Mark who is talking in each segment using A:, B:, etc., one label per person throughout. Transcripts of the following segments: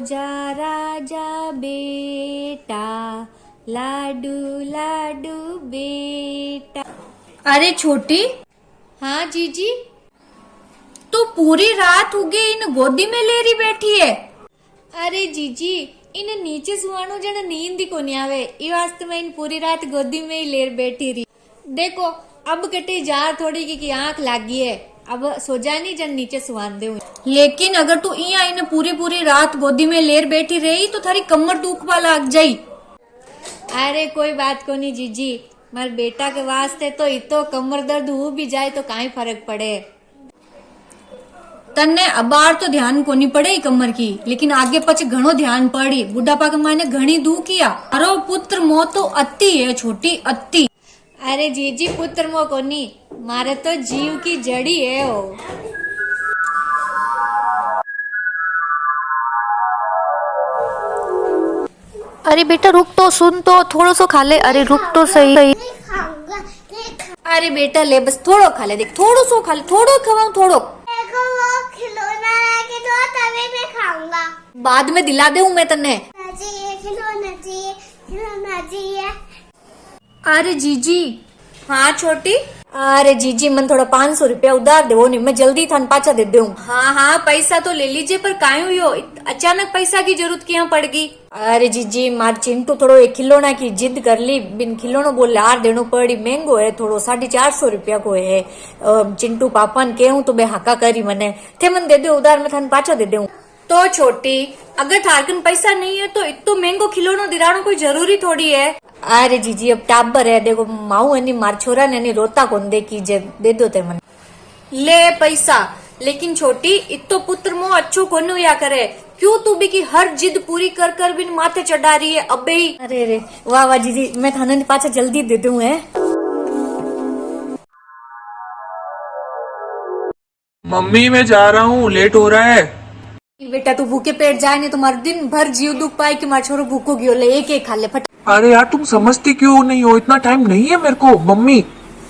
A: जा राजा बेटा, लाडू लाडू बेटा।
B: अरे छोटी,
A: हाँ जीजी।
B: तू पूरी रात उगे इन गोदी में लेरी बैठी है।
A: अरे जीजी, इन नीचे सुवाणो जन नींद ही कोनी आवे, ई वास्ते मैं इन पूरी रात गोदी में ही लेर बैठी रही। देखो अब कटी जार थोड़ी की आंख लागी है, अब सो जानी जन नीचे सुवान दे।
B: लेकिन अगर तू इया इन पूरी पूरी रात गोदी में लेर बैठी रही तो थारी कमर दुखवा लग जाई।
A: अरे कोई बात को नहीं जीजी, मारे बेटा के वास्ते तो इतो कमर दर्द हो भी जाए तो काई फर्क पड़े।
B: तन्ने अबार तो ध्यान कोनी पड़े कमर की, लेकिन आगे पछ घणो ध्यान पड़ी। बुढ़ापा के माने घणी दू किया। अरे पुत्र मोह तो अति है छोटी, अति।
A: अरे जीजी पुत्र मोह कोनी, मारे तो जीव की जड़ी है वो।
C: अरे बेटा रुक तो, सुन तो, थोड़ा सो खा ले। अरे रुक तो सही।
B: अरे बेटा ले बस थोड़ो खा ले, देख थोड़ो सो खा ले, थोड़ो खवाऊं थोड़ो।
D: खिलौना लाके दो तभी मैं खाऊंगा।
B: बाद में दिला दूं मैं तन्ने।
D: खिलौना चाहिए।
B: अरे जीजी।
A: हाँ छोटी।
B: अरे जीजी मन थोड़ा 500 रुपया उधार दे, नहीं मैं जल्दी थान पाचा दे दूं।
A: हाँ हाँ पैसा तो ले लीजिए, पर काहे हुई हो अचानक पैसा की जरूरत क्यों पड़गी?
B: अरे जीजी मार चिंटू थोड़ो एक खिलौना की जिद कर ली, बिन खिलौनो बोले हार देनो पड़ी, महंगो है थोड़ो 450 रुपया को है। चिंटू पापा ने कहूं तो बे हाका करी मने, थे मन दे दो उधार, मैं थान पाचा दे दूं।
A: तो छोटी अगर थारकन पैसा नहीं है तो इतो महंगो खिलौनो दिलानो कोई जरूरी थोड़ी है।
B: अरे जीजी अब टाबर है, देखो माऊ है मार छोरा ने रोता कौन दे की दे दो ते मन।
A: ले पैसा, लेकिन छोटी इतो पुत्र मोह अच्छो कोन हुआ करे, क्यों तू भी की हर जिद पूरी कर कर बिन माथे चढ़ा रही है अबे ही।
B: अरे रे वाह वाह जीजी, मैं थाने पाचा जल्दी दे दूं है।
E: मम्मी मैं जा रहा हूँ, लेट हो रहा है।
B: बेटा तू भूखे पेट जाए नहीं, तुम्हारा दिन भर जीव दुख पाए कि मार छोरो भूखो गियो, ले एक एक खा ले फट।
E: अरे यार तुम समझती क्यों नहीं हो, इतना टाइम नहीं है मेरे को। मम्मी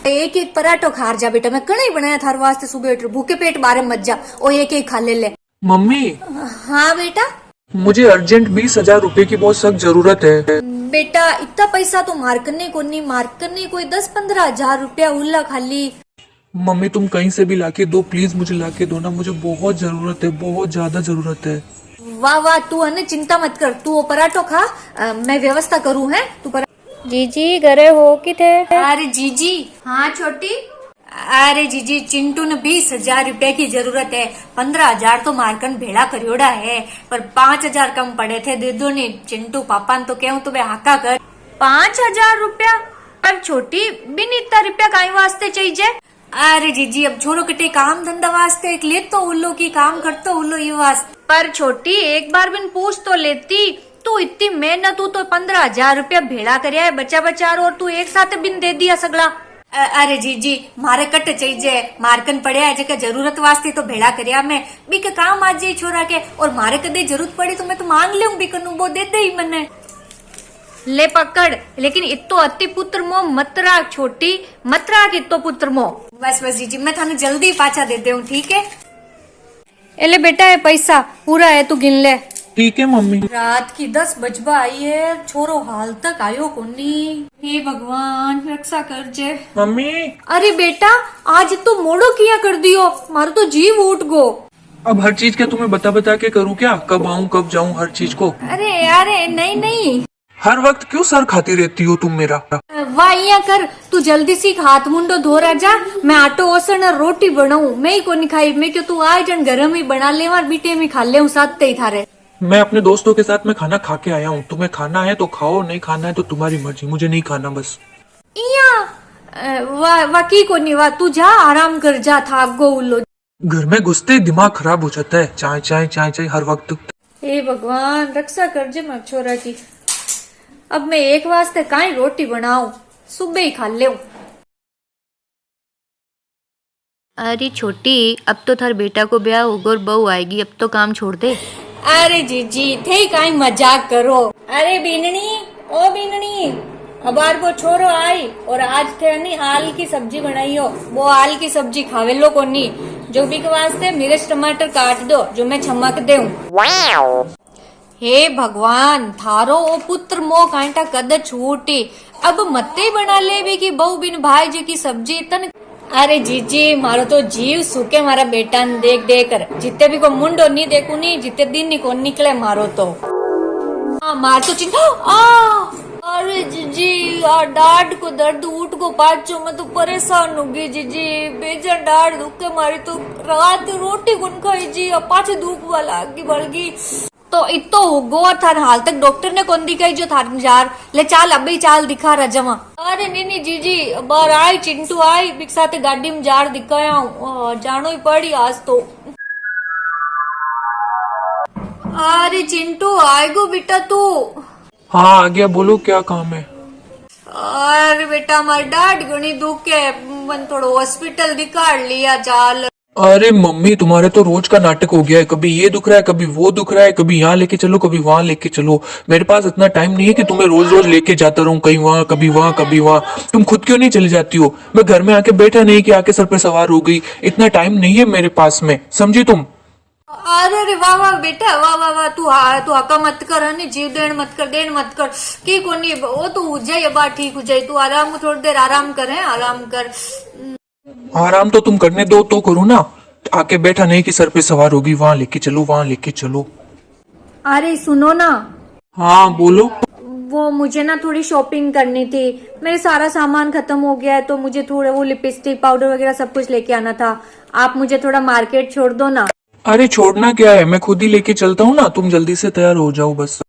B: एक एक पराठो खार जा बेटा, मैं कड़ा ही बनाया थार वास्ते, सुबह उठ भूखे पेट बारे मत जा, और एक एक खा ले।
E: मम्मी
B: हाँ बेटा।
E: मुझे अर्जेंट 20,000 रुपए की बहुत सख्त जरूरत है।
B: बेटा इतना पैसा तो मार करने को नहीं, मार करने कोई 10-15 हजार रुपया उल्ला खाली।
E: मम्मी तुम कहीं से भी लाके दो प्लीज, मुझे लाके दो ना, मुझे बहुत जरूरत है, बहुत ज्यादा जरूरत है।
B: वाह वाह तू है ना, चिंता मत कर, तू वो पराठो खा, मैं व्यवस्था करूँ है तू
A: जीजी घरे हो कि थे?
B: अरे जीजी।
A: हाँ छोटी।
B: अरे जीजी चिंटू ने 20,000 रुपया की जरूरत है, 15,000 तो मारकन भेड़ा करियोड़ा है, पर 5,000 कम पड़े थे, दे दो नहीं। चिंटू पापा ने तो कहूँ तो बे हाका कर।
A: 5,000 रुपया? पर छोटी बिन इतना रुपया काई वास्ते चाहिए?
B: अरे जीजी अब छोड़ो कटे काम धंधा वास्ते, एक ले तो उल्लो की काम करतो उल्लो ये वास्ते।
A: पर छोटी एक बार बिन पूछ तो लेती, तू इतनी मेहनत तू तो 15,000 रुपया भेड़ा करया है बचा बचार, और तू एक साथ बिन दे दिया सगला।
B: अरे जीजी मारे कट चाहिए, मारकन पड़े है जगह जरूरत वास्ते तो भेड़ा करया मैं, बी के काम आ जाए छोरा के, और मारे कदे जरूरत पड़ी तो मैं तो मांग लूं बी कनु, वो दे दे ही मने।
A: ले पकड़, लेकिन इतो अति पुत्र मोह मत राख छोटी, मत राख इतो पुत्र मोह।
B: बस बस जीजी मैं थाने जल्दी पाचा दे दूं, ठीक है?
A: एले बेटा है पैसा पूरा है, तू गिन ले।
E: ठीक है मम्मी।
B: रात की 10 बजबा आई है, छोरो हाल तक आयो कोनी। हे भगवान रक्षा कर जे।
E: मम्मी
A: अरे बेटा आज तो मोड़ो किया कर दियो, मारो तो जीव उठ गो।
E: अब हर चीज क्या तुम्हें बता बता के करूँ क्या, कब आऊँ कब जाऊँ हर चीज को।
A: अरे यारे नहीं
E: हर वक्त क्यों सर खाती रहती हो तुम मेरा।
A: वाह इया कर, तू जल्दी सी हाथ मुंडो धो राजा, मैं आटो ओसन और रोटी बनाऊं, मैं ही को नहीं खाई, मैं क्यों तू आए जन घर में बना ले, बीटे में खा ले साथ ते ही थारे।
E: मैं अपने दोस्तों के साथ में खाना खा के आया हूँ, तुम्हें खाना है तो खाओ, नहीं खाना है तो तुम्हारी मर्जी, मुझे नहीं खाना बस।
A: इया वाह की को नहीं, वाह तू जा आराम कर जा, थाक गो उल्लो।
E: घर में घुसते ही दिमाग खराब हो जाता है, चाय चाय चाय चाय हर वक्त।
A: हे भगवान रक्षा कर जे मैं छोरा की। अब मैं एक वास्ते काई रोटी बनाऊं, सुबह ही खा ले।
C: अरे छोटी अब तो थार बेटा को ब्याह होगा और बहू आएगी, अब तो काम छोड़ दे।
B: अरे जीजी थे काई मजाक करो। अरे बीननी ओ बीननी, अबार वो छोरो आई और आज थे नहीं आल की सब्जी बनाई हो, वो आल की सब्जी खावे लो को नहीं, जो भी के वास्ते मिर्च टमाटर काट दो जो मैं छमक दूं। हे भगवान, थारो ओ पुत्र मोह कांटा कद छूटी, अब मत्ते बना ले भी कि बहु बिन भाई जी की सब्जी तन। अरे जीजी, मारो तो जीव सूखे मारा बेटा ने देख देख कर, जितने भी को मुंडो नहीं देखू नहीं, जितने दिन नहीं को निकले मारो तो। मार तो अरे जीजी यार, डांट को दर्द उठ को पाचो, मैं तो परेशान हो गई जीजी, बेजन डांट दुखे मारी तो रात रोटी गुन खाई जी, अब पाछे धूप वाला आगे बढ़ गई तो इतो होगो थार हाल तक डॉक्टर ने कौन दिखाई जो थार जार ले चाल अबे चाल दिखा रजमा। अरे नहीं जीजी, बार आई चिंटू आई बिक साथे गाड़ी में जार दिखाया हूँ, जानो ही पड़ी आज तो। अरे चिंटू आएगो बेटा तू।
E: हाँ आ गया, बोलो क्या काम है।
B: अरे बेटा हमारी डांट घनी दुख है, मन थोड़ा हॉस्पिटल दिखा लिया चाल।
E: अरे मम्मी, तुम्हारे तो रोज का नाटक हो गया है, कभी ये दुख रहा है, कभी वो दुख रहा है, कभी यहाँ लेके चलो, कभी वहां लेके चलो। मेरे पास इतना टाइम नहीं है कि तुम्हें रोज रोज लेके जाता रहूं, कहीं वहां कभी वहां कभी वहां। तुम खुद क्यों नहीं चली जाती हो? मैं घर में आके बैठा नहीं कि आके सर पे सवार हो गई, इतना टाइम नहीं है मेरे पास में, समझी तुम?
B: अरे वाह वाह बेटा, वाह वाह वाह, तू हका मत कर, है जीव देन मत कर की कोनी, वो तो हो जाए बा ठीक हो जाए, तू आराम थोड़ी देर आराम कर, है आराम कर।
E: आराम तो तुम करने दो तो करो ना, आके बैठा नहीं कि सर पे सवार होगी, वहां लेके चलो वहां लेके चलो।
B: अरे सुनो ना।
E: हाँ बोलो।
B: वो मुझे ना थोड़ी शॉपिंग करनी थी, मेरे सारा सामान खत्म हो गया है, तो मुझे थोड़ा वो लिपस्टिक पाउडर वगैरह सब कुछ लेके आना था, आप मुझे थोड़ा मार्केट छोड़ दो ना।
E: अरे छोड़ना क्या है, मैं खुद ही लेके चलता हूँ ना, तुम जल्दी से तैयार हो जाओ बस।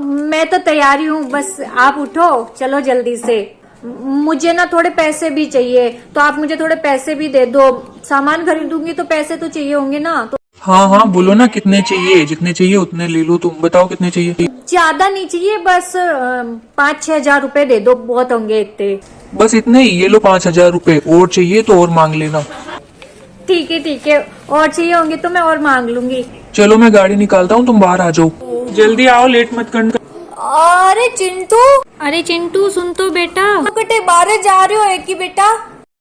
B: मैं तो तैयारी हूँ, बस आप उठो चलो जल्दी से। मुझे ना थोड़े पैसे भी चाहिए, तो आप मुझे थोड़े पैसे भी दे दो, सामान खरीदूंगी तो पैसे तो चाहिए होंगे ना। तो
E: हाँ हाँ बोलो ना, कितने चाहिए, जितने चाहिए उतने ले लो, तुम बताओ कितने चाहिए।
B: ज्यादा नहीं चाहिए, बस 5-6 हजार रुपए दे दो, बहुत होंगे इतने।
E: बस इतने ही, ये लो 5,000 रुपए, और चाहिए तो और मांग लेना।
B: ठीक है, और चाहिए होंगे तो मैं और मांग लूंगी।
E: चलो मैं गाड़ी निकालता हूँ, तुम बाहर आ जाओ, जल्दी आओ, लेट मत करना।
B: अरे चिंटू सुन तो बेटा, बेटे बाहर जा रहे हो एक ही बेटा?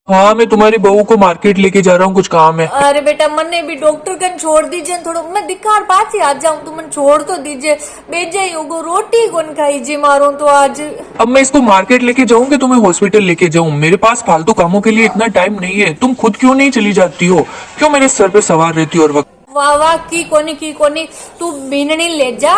E: हाँ मैं तुम्हारी बहू को मार्केट लेके जा रहा हूँ, कुछ काम है।
B: अरे बेटा मन ने भी डॉक्टर कन छोड़ दीजिए थोड़ा, मैं दिखार पास ही आ जाऊँ, तो मन छोड़ तो दीजिए, बेजा ही होगो, रोटी कौन खाई जी मारो तो आज।
E: अब मैं इसको मार्केट लेके जाऊँ कि तुम्हें हॉस्पिटल लेके जाऊँ? मेरे पास फालतू कामों के लिए इतना टाइम नहीं है, तुम खुद क्यों नहीं चली जाती हो, क्यों मेरे सर पे सवार रहती हो हर वक्त?
B: वाह वाह, की कोनी तू बीननी ले जा,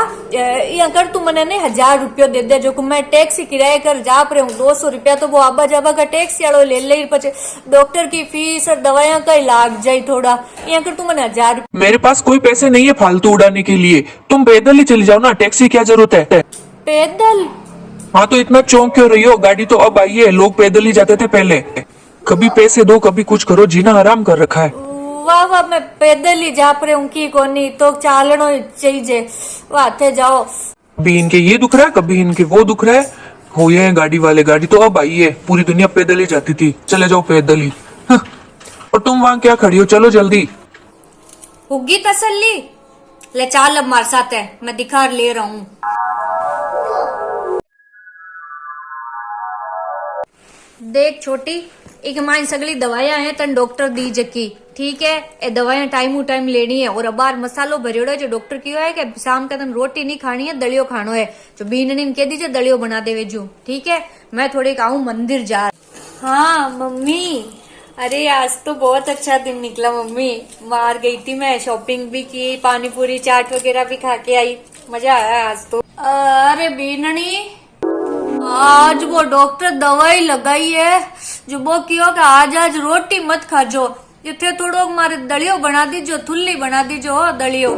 B: अगर तू मने ने 1000 रुपया दे दे, जो मैं टैक्सी किराया कर जा रहे हूँ, 200 रुपया तो वो आबा जाबा का टैक्सी वालों ले पचे डॉक्टर की फीस और दवाइयां का ही लाग जाये थोड़ा, अगर तू मने 1000।
E: मेरे पास कोई पैसे नहीं है फालतू उड़ाने के लिए, तुम पैदल ही चली जाओ ना, टैक्सी क्या जरूरत है?
B: पैदल?
E: हाँ तो इतना चौंक क्यों रही हो, गाड़ी तो अब आई है, लोग पैदल ही जाते थे पहले। कभी पैसे दो कभी कुछ करो, जीना हराम कर रखा है।
B: वाह वाह, मैं पैदल ही जा रही हूँ, की कोनी तो चालनो चाहिए, वाथे जाओ।
E: कभी इनके ये दुख रहा है, कभी इनके वो दुख रहा है, हो ये गाड़ी वाले, गाड़ी तो अब आई है, पूरी दुनिया पैदल ही जाती थी, चले जाओ पैदल ही। और तुम वहां क्या खड़ी हो, चलो जल्दी।
B: होगी तसल्ली, ले चाल अब मार साथ है, मैं दिखा ले रहा हूँ। देख छोटी, एक हमारी सगली दवाइयां हैं तन डॉक्टर दी जकी, ठीक है, ये दवाइयां टाइम लेनी है, और अबार मसालो भरियोड़ो जो डॉक्टर कियो है कि शाम का तन रोटी नहीं खानी है, दलियो खानो है, जो बीननी कह दीजिए दलियो बना देवे जू, ठीक है। मैं थोड़ी आऊं मंदिर जा। हाँ मम्मी, अरे आज तो बहुत अच्छा दिन निकला मम्मी, बाहर गई थी मैं, शॉपिंग भी की, पानी पूरी चाट वगैरह भी खा के आई, मजा आया आज तो। अरे बीननी, आज वो डॉक्टर दवाई लगाई है, जो वो कियो कि आज रोटी मत खाजो, जिथे थोड़ो मारे दलियो बना दीजो, थुल्ली बना दीजो दलियो।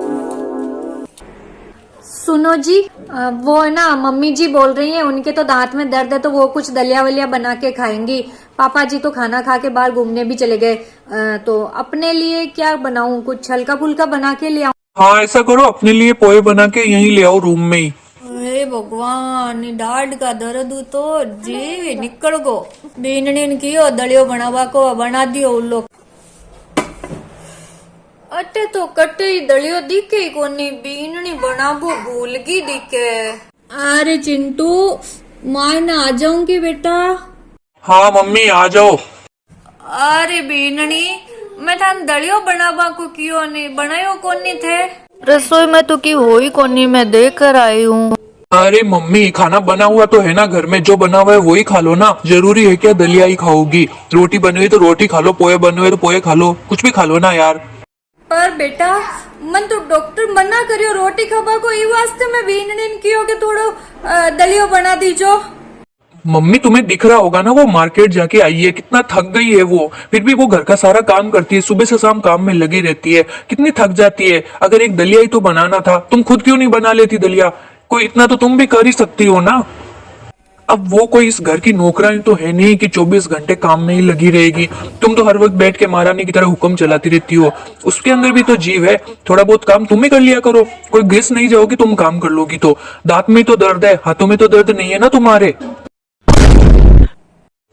B: सुनो जी, वो है ना मम्मी जी बोल रही हैं, उनके तो दांत में दर्द है, तो वो कुछ दलिया वलिया बना के खाएंगी। पापा जी तो खाना खा के बाहर घूमने भी चले गए, तो अपने लिए क्या बनाऊं, कुछ हल्का फुल्का बना के ले आऊं?
E: हाँ ऐसा करो, अपने लिए पोहे बना के यहीं ले आओ रूम में ही।
B: हे भगवान, डाढ़ का दर्द तो जी निकल गो, बीननी कियो दलियो बनावा को बना दियो उन लोग। अटे तो कटे दलियो दिखे कोनी, बीननी बनाबो भूल गई दिखे। अरे चिंटू, मैं ना आ जाऊंगी बेटा।
E: हाँ मम्मी आ जाओ।
B: अरे बीननी, मैं थान दलियो बनावा को कियो नहीं बनायो कोनी थे।
C: रसोई में तो की हो ही कोनी, मैं देख कर आई हूँ।
E: अरे मम्मी, खाना बना हुआ तो है ना घर में, जो बना हुआ है वही खा लो ना। जरूरी है क्या दलिया ही खाओगी? रोटी बनी हुई तो रोटी खा लो, पोहे बने हुए तो पोहे खा लो, कुछ भी खा लो ना यार।
A: पर बेटा मन तो डॉक्टर मना करियो रोटी खाबा को, ई वास्ते मैं बीन कियो के थोड़ो दलियो बना दीजो।
E: मम्मी तुम्हें दिख रहा होगा ना, वो मार्केट जाके आई है, कितना थक गई है वो, फिर भी वो घर का सारा काम करती है, सुबह से शाम काम में लगी रहती है, कितनी थक जाती है। अगर एक दलिया ही तो बनाना था, तुम खुद क्यों नहीं बना लेती दलिया? कोई इतना तो तुम भी कर ही सकती हो ना। अब वो कोई इस घर की नौकरानी तो है नहीं कि 24 घंटे काम में ही लगी रहेगी। तुम तो हर वक्त बैठ के महारानी की तरह हुक्म चलाती रहती हो, उसके अंदर भी तो जीव है, थोड़ा बहुत काम तुम ही कर लिया करो। कोई घिस नहीं जाओगी तुम काम कर लोगी तो। दांत में तो दर्द है, हाथों में तो दर्द नहीं है ना तुम्हारे?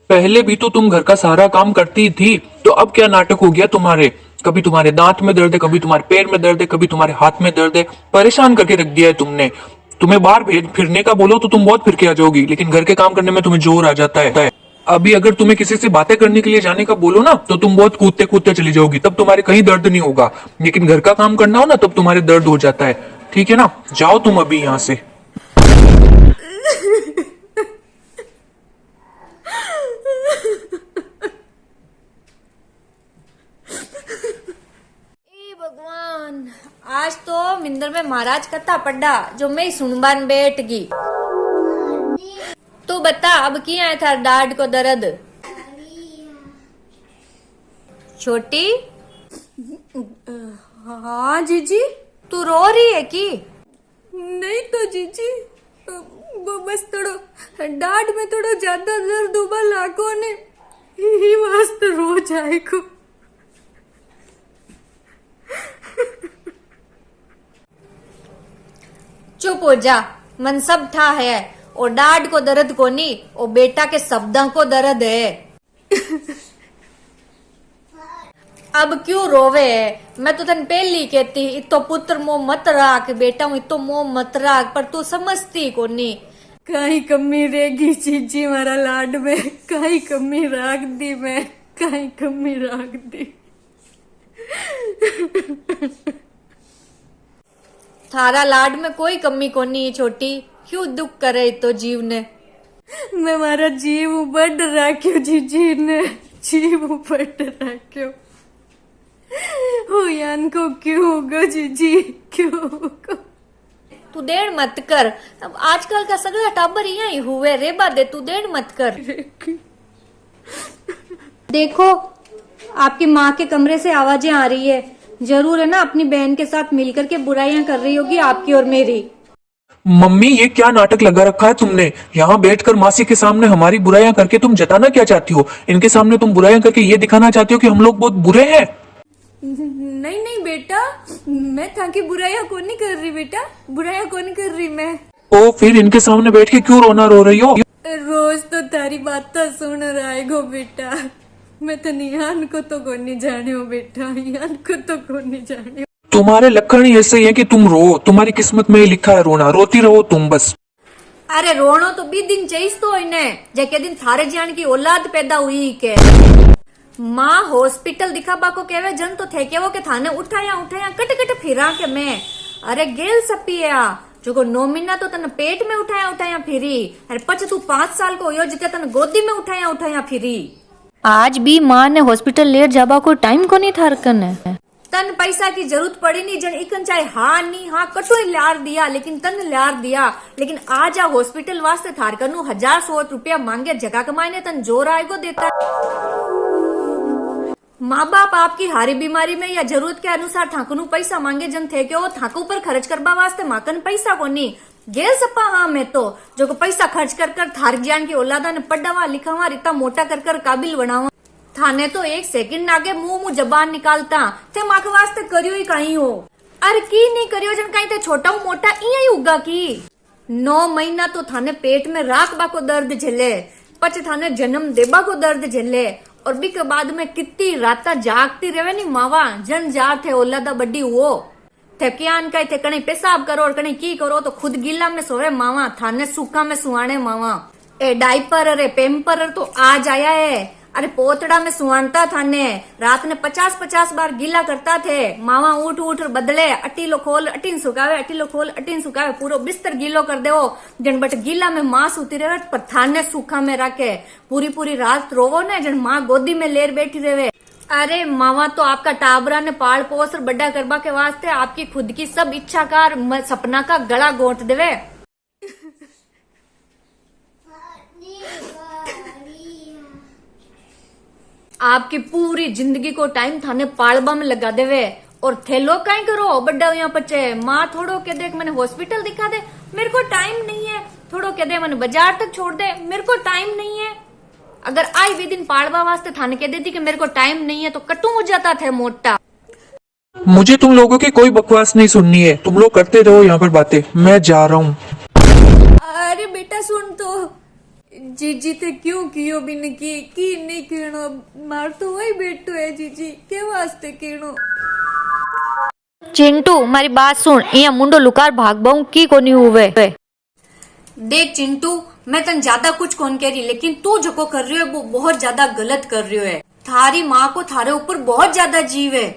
E: पहले भी तो तुम घर का सारा काम करती थी, तो अब क्या नाटक हो गया तुम्हारे? कभी तुम्हारे दांत में दर्द है, कभी तुम्हारे पैर में दर्द है, कभी तुम्हारे हाथ में दर्द है। परेशान करके रख दिया है तुमने। तुम्हें बाहर फिरने का बोलो तो तुम बहुत फिर के आ जाओगी, लेकिन घर के काम करने में तुम्हें जोर आ जाता है। अभी अगर तुम्हें किसी से बातें करने के लिए जाने का बोलो ना, तो तुम बहुत कूदते कूदते चली जाओगी, तब तुम्हारे कहीं दर्द नहीं होगा। लेकिन घर का काम करना हो ना, तब तुम्हारे दर्द हो जाता है। ठीक है ना, जाओ तुम अभी यहाँ से।
A: भगवान, आज तो मिंदर में महाराज कथा पढ़ा जो मैं सुनबान बैठ गई। तू बता अब किया है था डाढ़ को दर्द? छोटी, हाँ जीजी। तू रो रही है की? नहीं तो जीजी, वो बस थोड़ो डाढ़ में थोड़ो ज्यादा दर्द उबा लागो ने, ही वास्ते रो जाए को। चुप हो जा, मन सब था है, और डाढ़ को दर्द को नहीं, और बेटा के शब्दों को दर्द है। अब क्यों रोवे है? मैं तो तन पहली कहती इतो पुत्र मोह मत राख बेटा, इतो मोह मत राख, पर तू समझती को नहीं। कहीं कमी रहेगी चीजी मारा लाड में, कहीं कमी राख दी मैं, कहीं कमी राख दी। थारा लाड में कोई कमी को नहीं छोटी, क्यों दुख करे तो जीव ने। मैं मारा जीव बढ़ राख्यो जीजी ने, जीव बढ़ राख्यो। हो यान को क्यों होगा जीजी, क्यों होगा? तू देर मत कर, अब आजकल का सगला टाबर यहाँ ही हुए रे बादे, तू देर मत कर। देखो आपकी माँ के कमरे से आवाजें आ रही है, जरूर है ना अपनी बहन के साथ मिलकर के बुराइयां कर रही होगी आपकी और मेरी।
E: मम्मी ये क्या नाटक लगा रखा है तुमने? यहाँ बैठकर मासी के सामने हमारी बुराइयां करके तुम जताना क्या चाहती हो? इनके सामने तुम बुराइयां करके ये दिखाना चाहती हो कि हम लोग बहुत बुरे हैं?
A: नहीं नहीं बेटा, मैं थाकी बुराइयां कौन नहीं कर रही बेटा, बुराइयां कौन नहीं कर रही मैं।
E: ओ फिर इनके सामने बैठ के क्यों रोना रो रही हो?
A: रोज तो तारी बात तो सुन रहा गो बेटा, मैं तो निहान को तो कौन नहीं जाने हो बेटा, निहान को तो कौन नहीं जाने।
E: तुम्हारे लक्षण ही ऐसे ही है कि तुम रो, तुम्हारी किस्मत में ही लिखा है रोना, रोती रहो तुम बस।
A: अरे रोनो तो 20 दिन चाहिए तो इन्हें, जैके दिन थारे जान की औलाद पैदा हुई के। माँ हॉस्पिटल दिखाबा को कहवे जन तो थे के वो के थाने उठाया उठाया कट कट फिरा के मैं। अरे गेल सपिया जो को 9 महीना तो तने पेट में उठाया उठाया फिरी, अरे पछ तू 5 साल को हो जके तने गोदी में उठाया उठाया फिरी।
C: आज भी माँ ने हॉस्पिटल ले जाबा को टाइम को नहीं था रखन है।
A: तन पैसा की जरूरत पड़ी नहीं, जन इकन चाहे हाँ नहीं हाँ कटो लार दिया, लेकिन तन लार दिया। लेकिन आज आ हॉस्पिटल वास्ते थार कनु 1000 रुपया मांगे, जगह कमाने तन जोर आएगो देता। माँ बाप आपकी हारी बीमारी में या जरूरत के अनुसार थाकनु पैसा मांगे, जन थे क्यों थाकू पर खर्च करवा वास्ते माकन पैसा को नहीं गेल सपा। हाँ मैं तो जो को पैसा खर्च कर कर थार जान की औलादा ने पढ़ावा लिखावा रिता मोटा कर कर काबिल बनावा। थाने तो 1 सेकंड आगे मुंह जबान निकालता थे माँ के वास्ते करियो ही कहीं हो। अरे की नहीं करियो जन कहीं ते छोटा मोटा इया ही उगा की। 9 महीना तो थाने पेट में राखबा को दर्द झेले, पछ थाने जन्म देबा को दर्द झेले, और बी के बाद में कितनी राता जागती रहे नी मावा, जन जार थे औलादा बड्डी वो थे क्यान कहे थे कहीं पेशाब करो और कहीं की करो तो खुद गीला में सोवे मावा, थाने सूखा में सुहाने मावा। ए डाइपर अरे पेम्पर तो आ जाया है।
B: अरे पोतड़ा में सुहानता था ने रात ने 50-50 बार गीला करता थे। मावा उठ उठ बदले, अटीलो खोल अटीन सुखावे, अटीलो खोल अटीन सुखावे, पूरो बिस्तर गीलो कर देवो। जन बट गीला में मां सूती रहे पर थाने सूखा में रखे। पूरी पूरी रात रोवो ने जन मां गोदी में लेर बैठी रहे। अरे मावा तो आपका टाबरा ने पाल पोस और बड़ा करबा के वास्ते आपकी खुद की सब इच्छा का सपना का गला गोंट देवे। आपकी पूरी जिंदगी को टाइम थाने पालबा में लगा देवे और थे लोग कहीं करो बड्डा यहाँ पचे। माँ थोड़ो कह दे मैंने हॉस्पिटल दिखा दे, मेरे को टाइम नहीं है। थोड़ो कह दे मैंने बाजार तक छोड़ दे, मेरे को टाइम नहीं है। अगर आई वे दिन पालवा वास्ते थाने कह देती कि मेरे को टाइम नहीं है तो कट्टू हो जाता था मोटा।
E: मुझे तुम लोगों की कोई बकवास नहीं सुननी है, तुम लोग करते रहो यहाँ पर बातें, मैं जा रहा हूँ।
A: अरे बेटा सुन तो, जीजी ते क्यों कियो बिन की नहीं कहनो, मार तो वही बेटो है जीजी के वास्ते कहनो।
C: चिंटू मारी बात सुन, यहाँ मुंडो लुकार भाग बाऊ की कोनी हुए।
B: देख चिंटू, मैं तन ज्यादा कुछ कौन कह रही, लेकिन तू जो को कर रही है वो बहुत ज्यादा गलत कर रही है। थारी माँ को थारे ऊपर बहुत ज्यादा जीव है।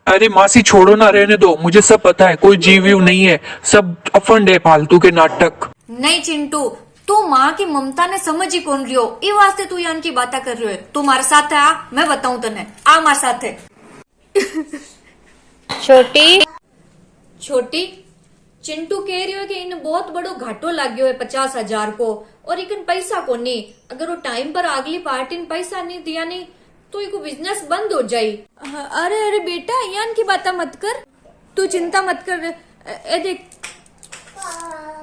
E: अरे मासी छोड़ो ना, रहने दो, मुझे सब पता है, कोई जीव वीव नहीं है, सब अफंड है, फालतू के नाटक।
B: नहीं चिंटू, तू माँ की ममता ने समझ ही कौन रही हो, ई वास्ते तू यान की बातें कर रही है। तू हमारे साथ है, आ मैं बताऊं तने, आ हमारे साथ है। छोटी चिंटू कह रही हो कि इन बहुत बड़ो घाटो लाग्यो है 50,000 को, और इकन पैसा को नहीं। अगर वो टाइम पर अगली पार्टी ने पैसा नहीं दिया नहीं तो इको बिजनेस बंद हो जाये।
A: अरे अरे बेटा यान की बात मत कर, तू चिंता मत कर। ए देख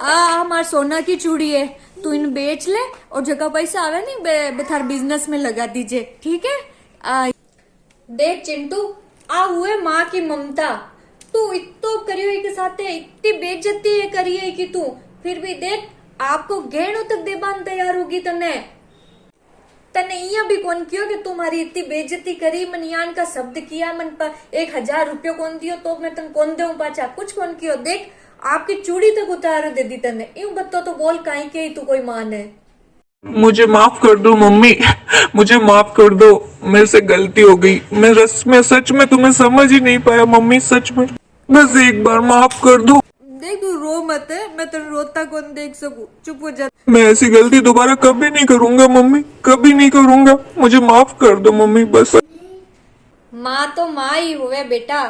A: हमार सोना की चूड़ी है, तू इन बेच ले और जगह पैसा आवे नहीं थार बिजनेस में लगा दीजिए, ठीक है।
B: देख चिंटू, आ हुए माँ की ममता, तू इतो करियो के साथ इतनी बेइज्जती करी है कि तू फिर भी देख आपको गहनों तक देबान तैयार होगी। तने इया भी कौन कियो कि तुम्हारी इतनी बेइज्जती करी, मन यान का शब्द किया, मन पर 1,000 रुपये कौन दियो तो मैं तन कौन दूं पाचा, कुछ कौन कियो। देख आपकी चूड़ी तक उतार दे दी तने, यूं बत्तो तो बोल काई के तू कोई मान है।
E: मुझे माफ कर दो मम्मी, मुझे माफ कर दो, मेरे से गलती हो गई। मैं सच में तुम्हें समझ ही नहीं पाया मम्मी, सच में, बस एक बार माफ कर दो।
A: देख तू रो मत है, मैं तेरे रोता कौन देख सकूं, चुप हो जा।
E: मैं ऐसी गलती दोबारा कभी नहीं करूंगा मम्मी, कभी नहीं करूंगा, मुझे माफ कर दो मम्मी बस।
B: माँ तो माँ ही हुए बेटा।